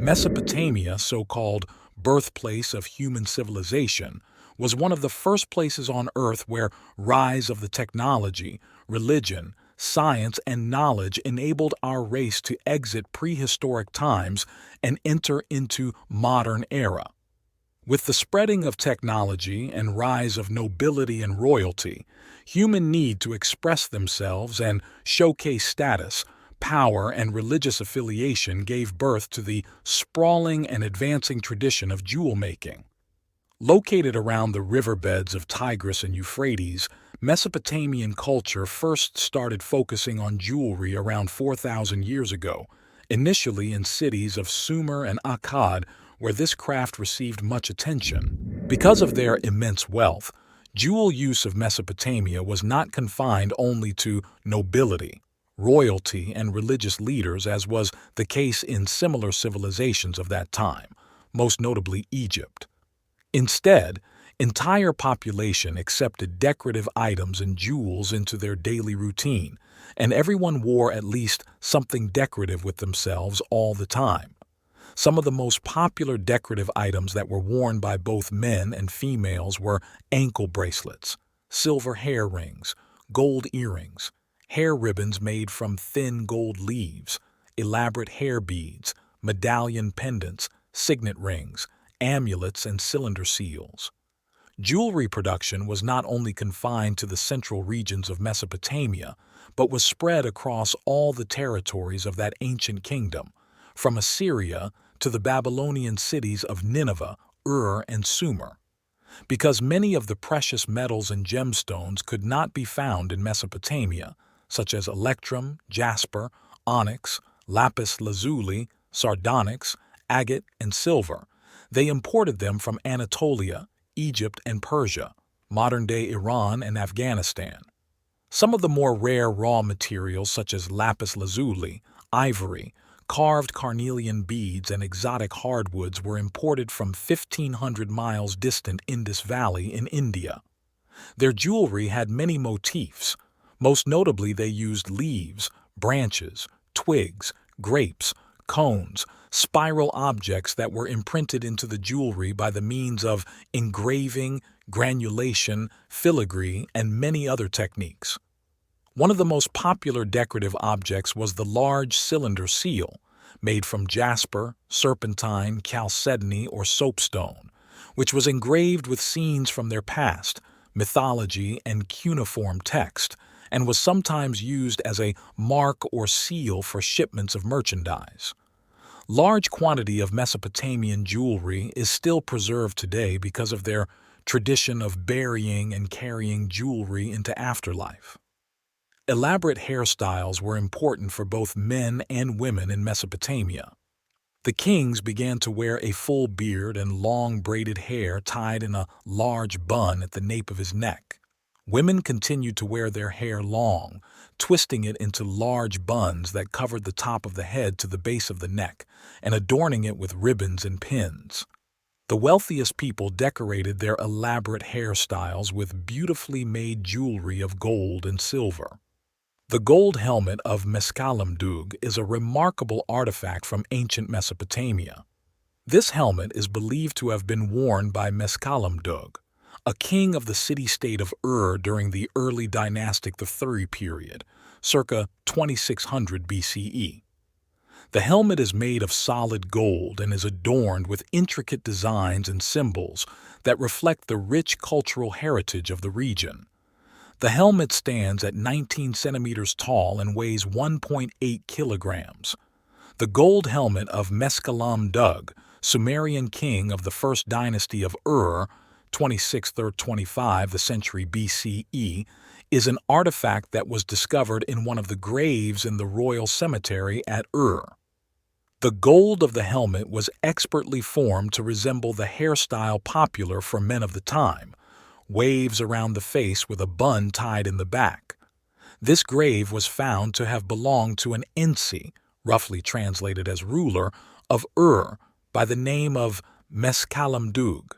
Mesopotamia, so-called birthplace of human civilization, was one of the first places on Earth where rise of the technology, religion, science, and knowledge enabled our race to exit prehistoric times and enter into modern era. With the spreading of technology and rise of nobility and royalty, human need to express themselves and showcase status, power, and religious affiliation gave birth to the sprawling and advancing tradition of jewel making. Located around the riverbeds of Tigris and Euphrates, Mesopotamian culture first started focusing on jewelry around 4,000 years ago, initially in cities of Sumer and Akkad, where this craft received much attention. Because of their immense wealth, jewel use of Mesopotamia was not confined only to nobility, royalty, and religious leaders, as was the case in similar civilizations of that time, most notably Egypt. Instead, entire population accepted decorative items and jewels into their daily routine, and everyone wore at least something decorative with themselves all the time. Some of the most popular decorative items that were worn by both men and females were ankle bracelets, silver hair rings, gold earrings, hair ribbons made from thin gold leaves, elaborate hair beads, medallion pendants, signet rings, amulets, and cylinder seals. Jewelry production was not only confined to the central regions of Mesopotamia, but was spread across all the territories of that ancient kingdom, from Assyria to the Babylonian cities of Nineveh, Ur, and Sumer. Because many of the precious metals and gemstones could not be found in Mesopotamia, such as electrum, jasper, onyx, lapis lazuli, sardonyx, agate, and silver, they imported them from Anatolia, Egypt, and Persia, modern-day Iran and Afghanistan. Some of the more rare raw materials such as lapis lazuli, ivory, carved carnelian beads, and exotic hardwoods were imported from 1,500 miles distant Indus Valley in India. Their jewelry had many motifs. Most notably, they used leaves, branches, twigs, grapes, cones, spiral objects that were imprinted into the jewelry by the means of engraving, granulation, filigree, and many other techniques. One of the most popular decorative objects was the large cylinder seal, made from jasper, serpentine, chalcedony, or soapstone, which was engraved with scenes from their past, mythology, and cuneiform text, and was sometimes used as a mark or seal for shipments of merchandise. Large quantity of Mesopotamian jewelry is still preserved today because of their tradition of burying and carrying jewelry into afterlife. Elaborate hairstyles were important for both men and women in Mesopotamia. The kings began to wear a full beard and long braided hair tied in a large bun at the nape of his neck. Women continued to wear their hair long, twisting it into large buns that covered the top of the head to the base of the neck, and adorning it with ribbons and pins. The wealthiest people decorated their elaborate hairstyles with beautifully made jewelry of gold and silver. The Gold Helmet of Meskalamdug is a remarkable artifact from ancient Mesopotamia. This helmet is believed to have been worn by Meskalāmdug, a king of the city-state of Ur during the Early Dynastic III period, circa 2600 BCE. The helmet is made of solid gold and is adorned with intricate designs and symbols that reflect the rich cultural heritage of the region. The helmet stands at 19 centimeters tall and weighs 1.8 kilograms. The Gold Helmet of Meskalamdug, Sumerian king of the first dynasty of Ur, 26th or 25th the century BCE, is an artifact that was discovered in one of the graves in the royal cemetery at Ur. The gold of the helmet was expertly formed to resemble the hairstyle popular for men of the time, waves around the face with a bun tied in the back. This grave was found to have belonged to an ensi, roughly translated as ruler, of Ur by the name of Meskalāmdug.